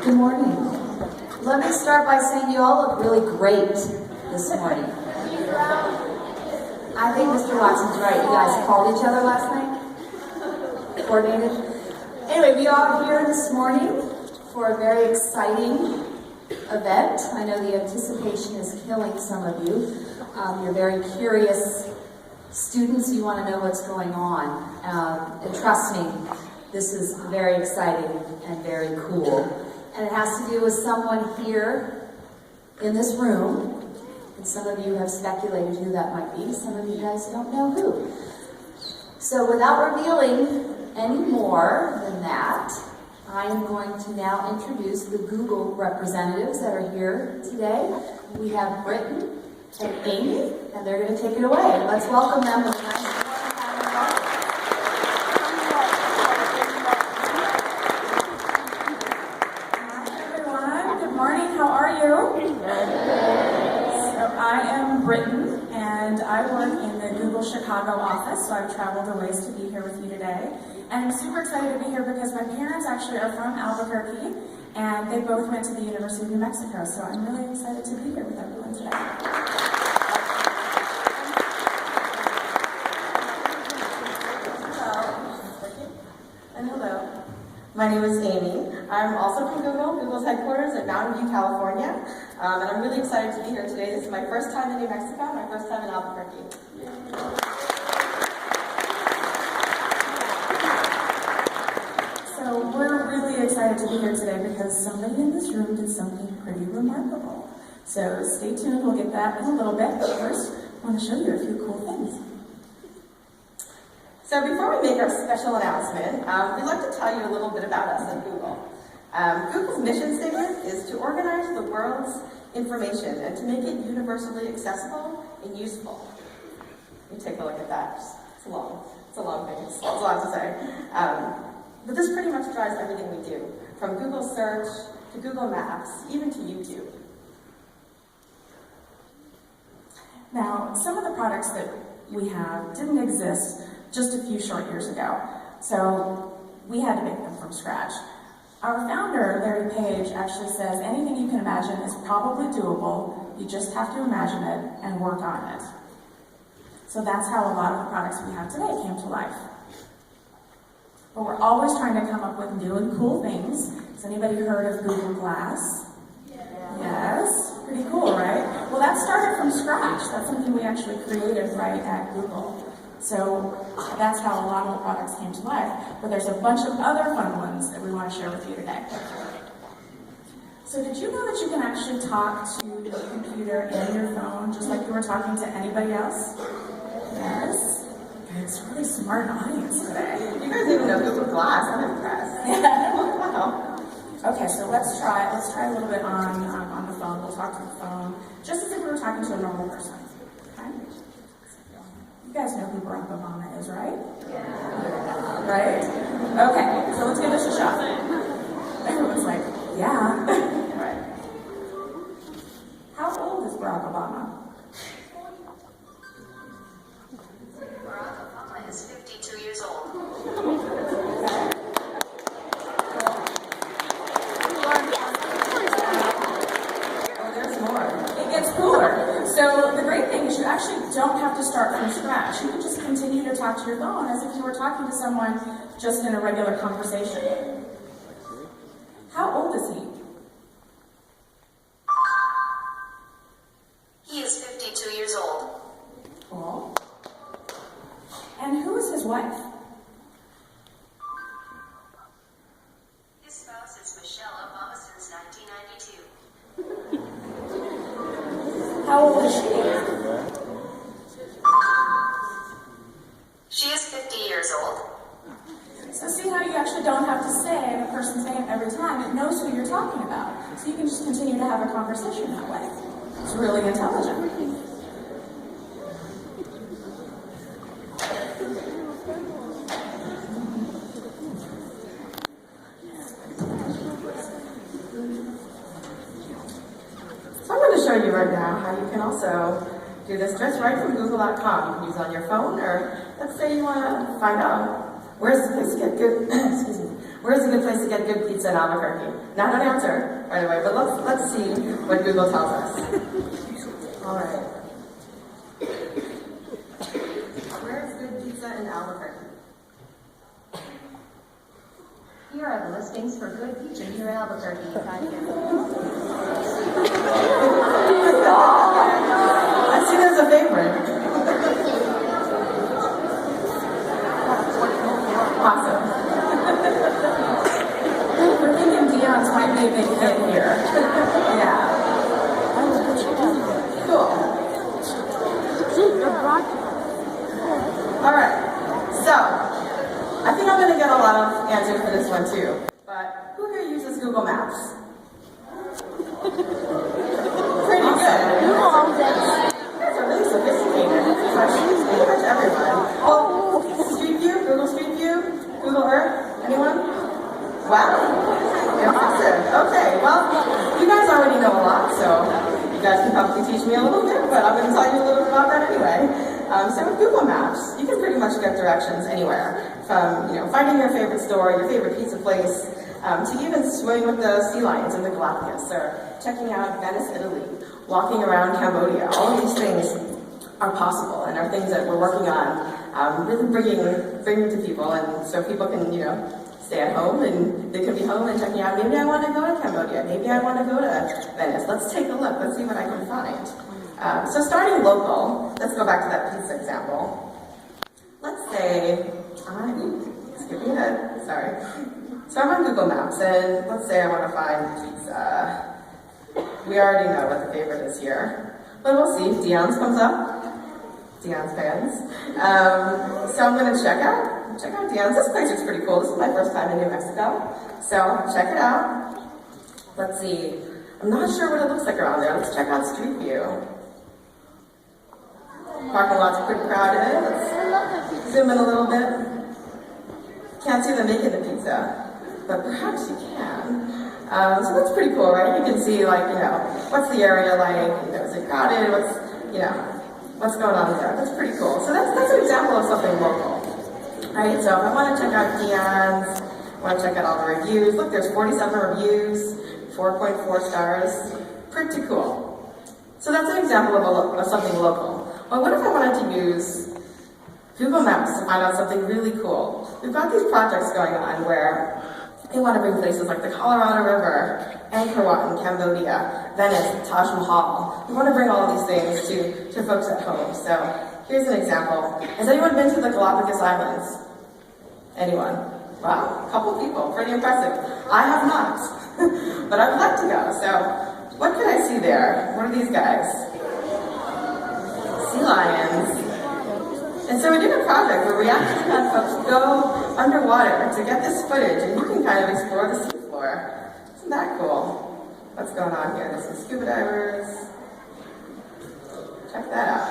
Good morning. Let me start by saying you all look really great this morning. I think Mr. Watson's right. You guys called each other last night? Coordinated? Anyway, we are here this morning for a very exciting event. I know the anticipation is killing some of you. You're very curious students. You want to know what's going on. And trust me, this is very exciting and very cool. And it has to do with someone here in this room. And some of you have speculated who that might be. Some of you guys don't know who. So without revealing any more than that, I am going to now introduce the Google representatives that are here today. We have Britton and Amy, and they're going to take it away. Let's welcome them with a nice warm Britton, and I work in the Google Chicago office, so I've traveled a ways to be here with you today. And I'm super excited to be here because my parents actually are from Albuquerque, and they both went to the University of New Mexico, so I'm really excited to be here with everyone today. Hello. My name is Amy. I'm also from Google. Google's headquarters at Mountain View, California. And I'm really excited to be here today. This is my first time in New Mexico, my first time in Albuquerque. So we're really excited to be here today because somebody in this room did something pretty remarkable. So stay tuned, we'll get that in a little bit. But first, I want to show you a few cool things. So before we make our special announcement, we'd like to tell you a little bit about us at Google. Google's mission statement is to organize the world's information and to make it universally accessible and useful. You take a look at that. It's a long thing. It's a lot to say. But this pretty much drives everything we do, from Google Search to Google Maps, even to YouTube. Now, some of the products that we have didn't exist just a few short years ago, so we had to make them from scratch. Our founder, Larry Page, actually says anything you can imagine is probably doable. You just have to imagine it and work on it. So that's how a lot of the products we have today came to life. But we're always trying to come up with new and cool things. Has anybody heard of Google Glass? Yes? Pretty cool, right? Well, that started from scratch. That's something we actually created right at Google. So that's how a lot of the products came to life. But there's a bunch of other fun ones that we want to share with you today. So did you know that you can actually talk to your computer and your phone just like you were talking to anybody else? Yes? It's a really smart audience today. You guys even know Google Glass. I'm impressed. Wow. Okay, so let's try a little bit on the phone. We'll talk to the phone just as if we were talking to a normal person. Okay? You guys know who Barack Obama is, right? Yeah. Right? Okay, so let's give this a shot. Everyone's like, yeah. Right. How old is Barack Obama? Barack Obama is 52 years old. So the great thing is you actually don't have to start from scratch. You can just continue to talk to your phone as if you were talking to someone just in a regular conversation. How old is he? He is 52 years old. Cool. And who is his wife? His spouse is Michelle Obama since 1992. How old is she? She is 50 years old. So see how you actually don't have to say the person's name every time. It knows who you're talking about. So you can just continue to have a conversation that way. It's really intelligent. So I'm going to show you right now how you can also do this just right from Google.com. You can use it on your phone, or let's say you want to find out where's the place to get good. Excuse me. Where's a good place to get good pizza in Albuquerque? Not an answer right away, but let's see what Google tells us. All right. Where's good pizza in Albuquerque? Here are the listings for good pizza here in Albuquerque. I see there's a favorite. Awesome. We're thinking Dion's might be a big hit here. Yeah. Cool. All right. So, I think I'm going to get a lot of answers for this one too. But who here uses Google Maps? Pretty good. You guys are really sophisticated. Pretty much everyone. Oh, Street View, Google Street View, Google Earth. Anyone? Wow. Impressive. Okay. Well, you guys already know a lot, so you guys can probably teach me a little bit, but I'm going to tell you a little bit about that anyway. So with Google Maps, you can pretty much get directions anywhere, from finding your favorite store, your favorite pizza place, to even swimming with the sea lions in the Galapagos, or checking out Venice, Italy, walking around Cambodia. All of these things are possible and are things that we're working on, really bringing to people, and so people can stay at home and they can be home and checking out. Maybe I want to go to Cambodia. Maybe I want to go to Venice. Let's take a look. Let's see what I can find. So starting local, let's go back to that pizza example. Let's say, skipping ahead, sorry. So I'm on Google Maps, and let's say I want to find pizza. We already know what the favorite is here, but we'll see if Dion's comes up. Dion's fans. So I'm going to check out Dion's. This place is pretty cool. This is my first time in New Mexico, so check it out. Let's see. I'm not sure what it looks like around there. Let's check out Street View. Parking lot's pretty crowded. Let's zoom in a little bit. Can't see them making the pizza, but perhaps you can. So that's pretty cool, right? You can see, what's the area like? Is it crowded? What's going on there? That's pretty cool. So that's an example of something local, right? So if I want to check out Dion's, I want to check out all the reviews. Look, there's 47 reviews, 4.4 stars. Pretty cool. So that's an example of something local. But what if I wanted to use Google Maps to find out something really cool? We've got these projects going on where they want to bring places like the Colorado River, Angkor Wat in Cambodia, Venice, Taj Mahal. We want to bring all of these things to folks at home. So here's an example. Has anyone been to the Galapagos Islands? Anyone? Wow, a couple people, pretty impressive. I have not, but I'd like to go. So what can I see there? What are these guys? Sea lions. And so we did a project where we actually had folks go underwater to get this footage, and you can kind of explore the seafloor. Isn't that cool? What's going on here? There's some scuba divers. Check that out.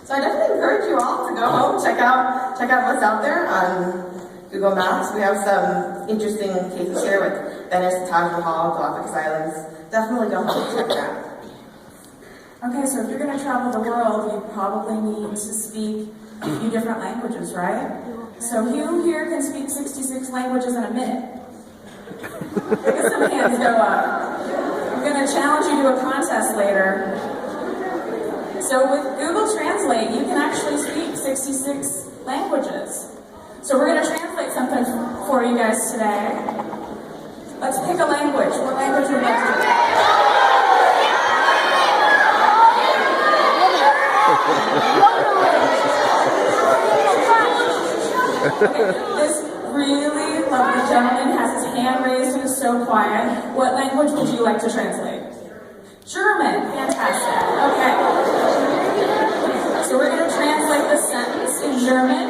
So I definitely encourage you all to go home, check out what's out there on Google Maps. We have some interesting cases here with Venice, Taj Mahal, Galapagos Islands. Definitely go home and check it out. Okay, so if you're going to travel the world, you probably need to speak a few different languages, right? So who here can speak 66 languages in a minute? Look at some hands go up. I'm going to challenge you to a contest later. So with Google Translate, you can actually speak 66 languages. So we're going to translate something for you guys today. Let's pick a language. What language would you like to do? Okay, this really lovely gentleman has his hand raised and is so quiet. What language would you like to translate? German. Fantastic. Okay. So we're going to translate the sentence in German.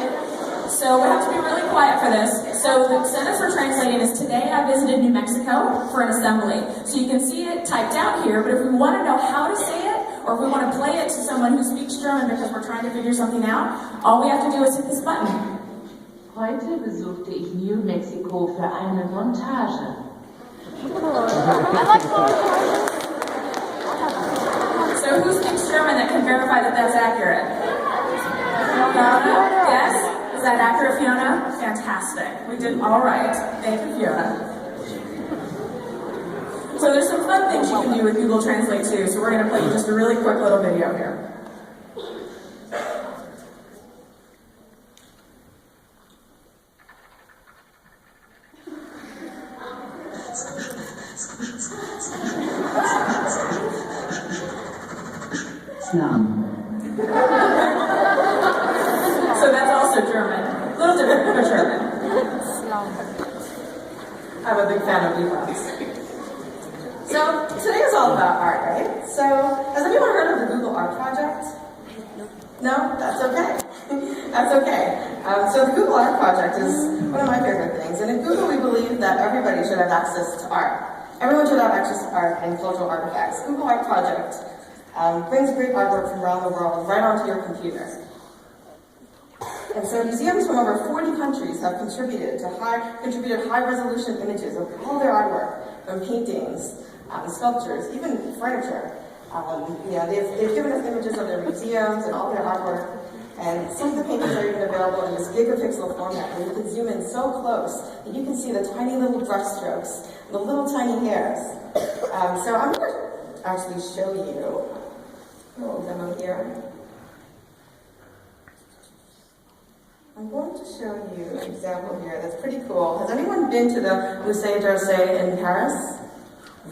So we have to be really quiet for this. So the sentence we're translating is, today I visited New Mexico for an assembly. So you can see it typed out here, but if we want to know how to say it, or if we want to play it to someone who speaks German because we're trying to figure something out, all we have to do is hit this button. Heute besuchte ich New Mexico für eine Montage. So who speaks German that can verify that that's accurate? Yes? Is that accurate, Fiona? Fantastic. We did all right. Thank you, Fiona. So there's some fun things you can do with Google Translate too, so we're going to play you just a really quick little video here. So that's also German. A little different, but German. I'm a big fan of beatbox. So today is all about art, right? So has anyone heard of the Google Art Project? No? That's okay. That's okay. So the Google Art Project is one of my favorite things. And at Google we believe that everybody should have access to art. Everyone should have access to art and cultural artifacts. Google Art Project brings great artwork from around the world right onto your computer. And so museums from over 40 countries have contributed high-resolution images of all their artwork, from paintings, sculptures, even furniture. They've given us images of their museums and all their artwork, and some of the paintings are even available in this gigapixel format where you can zoom in so close that you can see the tiny little brush strokes, the little tiny hairs. So I'm going to actually show you a little demo here. I'm going to show you an example here that's pretty cool. Has anyone been to the Musée d'Orsay in Paris?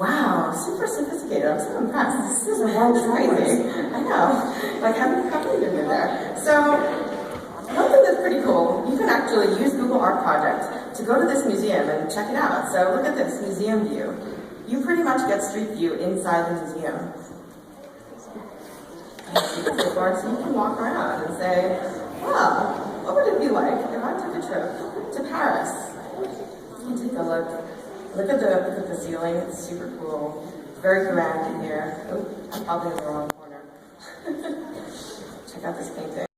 Wow, super sophisticated. I'm so impressed. This is a world crazy. I know. Like, how many been there? So, one thing that's pretty cool, you can actually use Google Art Project to go to this museum and check it out. So, look at this museum view. You pretty much get street view inside the museum. So you can walk around and say, well, what would it be like if I took a trip to Paris? You take a look. Look at the ceiling. It's super cool. It's very grand in here. Oh, I'm probably in the wrong corner. Check out this painting.